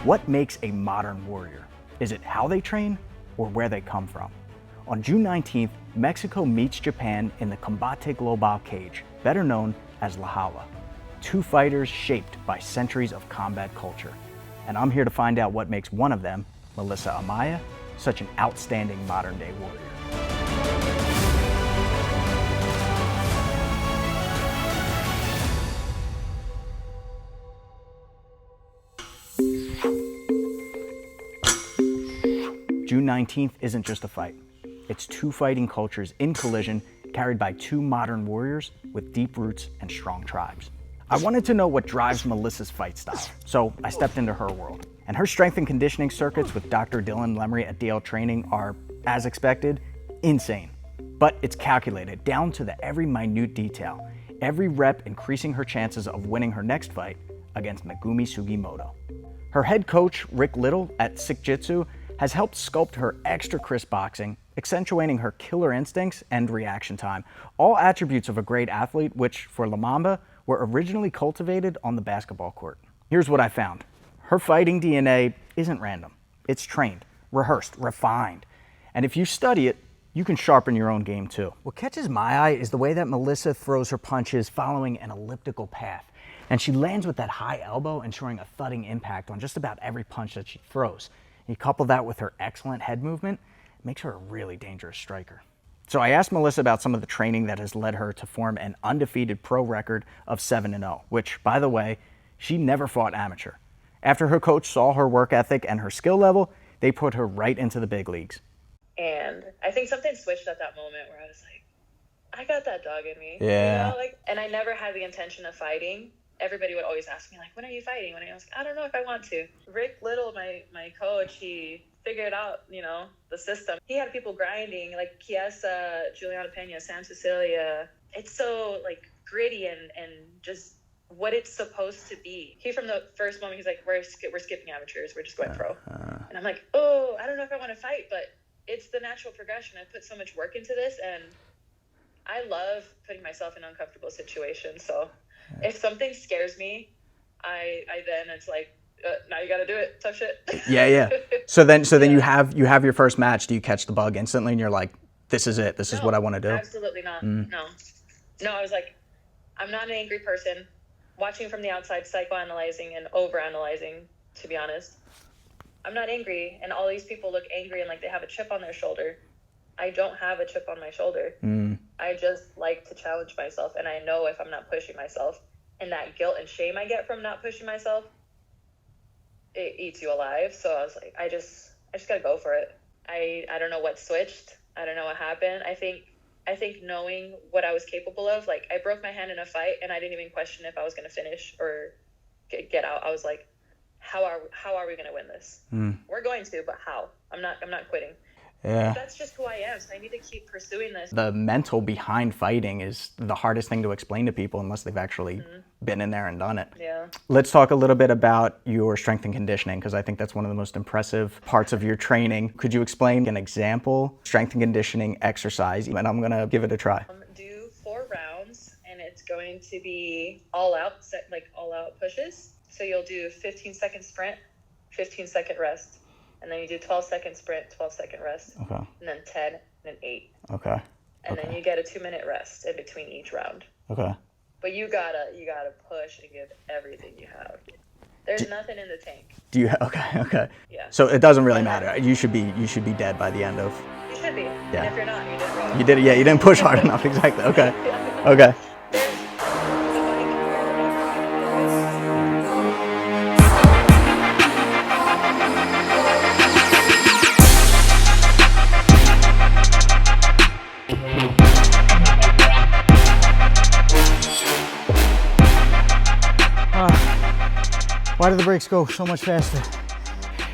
What makes a modern warrior? Is it how they train or where they come from? On June 19th, Mexico meets Japan in the Combate Global cage, better known as La Jaula. Two fighters shaped by centuries of combat culture. And I'm here to find out what makes one of them, Melissa Amaya, such an outstanding modern-day warrior. June 19th isn't just a fight. It's two fighting cultures in collision carried by two modern warriors with deep roots and strong tribes. I wanted to know what drives Melissa's fight style, so I stepped into her world. And her strength and conditioning circuits with Dr. Dylan Lemery at DL Training are, as expected, insane. But it's calculated down to the every minute detail, every rep increasing her chances of winning her next fight against Megumi Sugimoto. Her head coach, Rick Little at Sick Jitsu, has helped sculpt her extra crisp boxing, accentuating her killer instincts and reaction time, all attributes of a great athlete which, for La Mamba, were originally cultivated on the basketball court. Here's what I found. Her fighting DNA isn't random. It's trained, rehearsed, refined. And if you study it, you can sharpen your own game too. What catches my eye is the way that Melissa throws her punches following an elliptical path. And she lands with that high elbow, ensuring a thudding impact on just about every punch that she throws. You couple that with her excellent head movement, it makes her a really dangerous striker. So I asked Melissa about some of the training that has led her to form an undefeated pro record of 7-0, which, by the way, she never fought amateur. After her coach saw her work ethic and her skill level, they put her right into the big leagues. And I think something switched at that moment where I was like, I got that dog in me. Yeah. You know, and I never had the intention of fighting. Everybody would always ask me, like, when are you fighting? I was like, I don't know if I want to. Rick Little, my coach, he figured out, the system. He had people grinding, like Chiesa, Juliana Pena, Sam Cecilia. It's so, gritty and just what it's supposed to be. He, from the first moment, he's like, we're skipping amateurs. We're just going pro. And I'm like, I don't know if I want to fight, but it's the natural progression. I put so much work into this, and I love putting myself in uncomfortable situations, so... If something scares me, I then it's like, now you got to do it. Tough shit. Yeah. So then you have your first match. Do you catch the bug instantly and you're like, this is it. This is what I want to do? Absolutely not. No, I was like, I'm not an angry person. Watching from the outside, psychoanalyzing and overanalyzing, to be honest. I'm not angry, and all these people look angry and like they have a chip on their shoulder. I don't have a chip on my shoulder. I just like to challenge myself, and I know if I'm not pushing myself, and that guilt and shame I get from not pushing myself, it eats you alive. So I was like, I just gotta go for it. I don't know what switched. I don't know what happened. I think knowing what I was capable of, I broke my hand in a fight, and I didn't even question if I was gonna finish or get out. I was like, how are we gonna win this? We're going to, but how? I'm not quitting. Yeah. That's just who I am, so I need to keep pursuing this. The mental behind fighting is the hardest thing to explain to people unless they've actually been in there and done it. Yeah. Let's talk a little bit about your strength and conditioning, because I think that's one of the most impressive parts of your training. Could you explain an example strength and conditioning exercise? And I'm going to give it a try. Do 4 rounds, and it's going to be all out pushes. So you'll do 15-second sprint, 15-second rest. And then you do 12-second sprint, 12-second rest. Okay. And then 10, and then 8. Okay. And then you get a 2-minute rest in between each round. Okay. But you gotta push and give everything you have. There's nothing in the tank. Do you? Okay. Yeah. So it doesn't really matter. You should be dead by the end of. You should be. Yeah. And if you're not, you did wrong. You did it. Yeah. You didn't push hard enough. Exactly. Okay. Okay. Why do the brakes go so much faster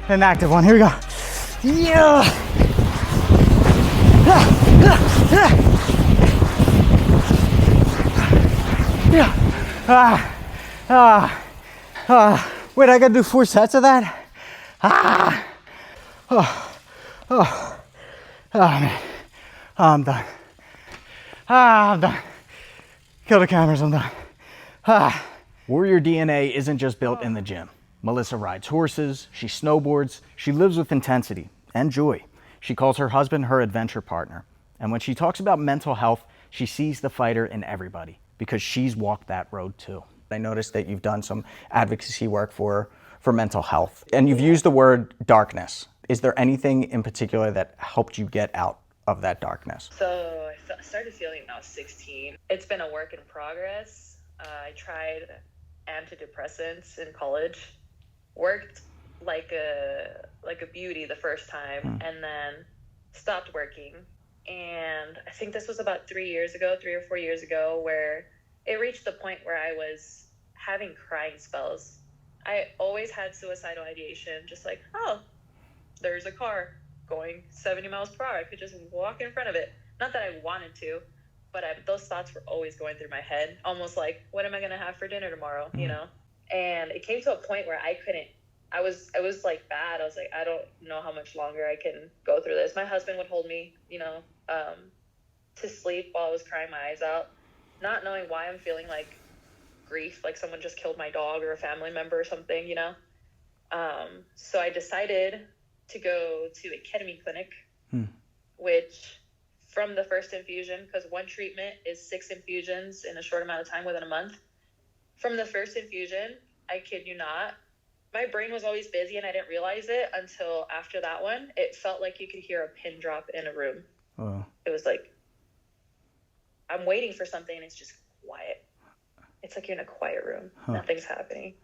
than the active one? Here we go. Yeah. Wait, I gotta do 4 sets of that? Man. I'm done. I'm done. Kill the cameras, I'm done. Warrior DNA isn't just built in the gym. Melissa rides horses, she snowboards, she lives with intensity and joy. She calls her husband her adventure partner. And when she talks about mental health, she sees the fighter in everybody because she's walked that road too. I noticed that you've done some advocacy work for mental health, and you've used the word darkness. Is there anything in particular that helped you get out of that darkness? So I started feeling when I was 16. It's been a work in progress. I tried antidepressants in college, worked like a beauty the first time, and then stopped working. And I think this was about 3 or 4 years ago, where it reached the point where I was having crying spells. I always had suicidal ideation, just like, oh, there's a car going 70 miles per hour. I could just walk in front of it. Not that I wanted to, but those thoughts were always going through my head, almost like, what am I going to have for dinner tomorrow, you know? And it came to a point where I couldn't, it was like bad. I was like, I don't know how much longer I can go through this. My husband would hold me, to sleep while I was crying my eyes out, not knowing why I'm feeling like grief, like someone just killed my dog or a family member or something, you know? So I decided to go to a ketamine clinic, which from the first infusion, because one treatment is 6 infusions in a short amount of time, within a month. From the first infusion, I kid you not, my brain was always busy and I didn't realize it until after that one. It felt like you could hear a pin drop in a room. Oh. It was like, I'm waiting for something and it's just quiet. It's like you're in a quiet room. Nothing's happening.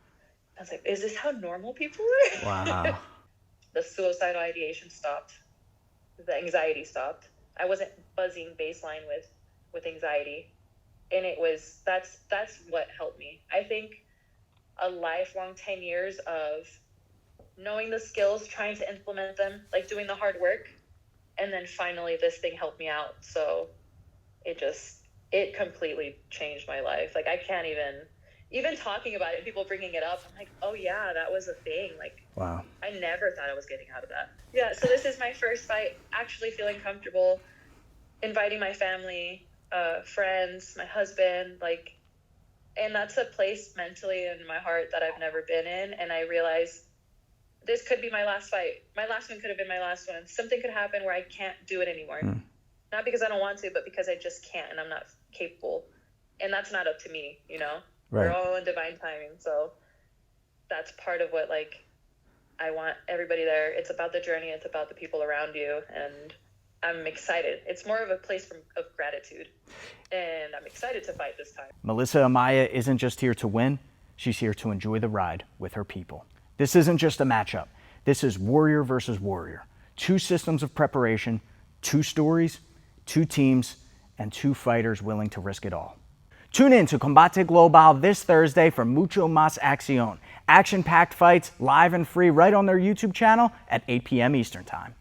I was like, is this how normal people are? Wow. The suicidal ideation stopped. The anxiety stopped. I wasn't buzzing baseline with anxiety. And that's what helped me. I think a lifelong 10 years of knowing the skills, trying to implement them, like doing the hard work. And then finally this thing helped me out. So it completely changed my life. Like I can't even talking about it, people bringing it up, I'm like, oh yeah, that was a thing. Like, wow. I never thought I was getting out of that. Yeah. So this is my first fight, actually feeling comfortable, inviting my family, friends, my husband, like, and that's a place mentally in my heart that I've never been in. And I realized this could be my last fight. My last one could have been my last one. Something could happen where I can't do it anymore. Not because I don't want to, but because I just can't and I'm not capable. And that's not up to me, you know? Right. We're all in divine timing. So that's part of what, like, I want everybody there. It's about the journey. It's about the people around you. And I'm excited. It's more of a place of gratitude. And I'm excited to fight this time. Melissa Amaya isn't just here to win. She's here to enjoy the ride with her people. This isn't just a matchup. This is warrior versus warrior. 2 systems of preparation, 2 stories, 2 teams, and 2 fighters willing to risk it all. Tune in to Combate Global this Thursday for Mucho Más Acción. Action-packed fights, live and free, right on their YouTube channel at 8 p.m. Eastern Time.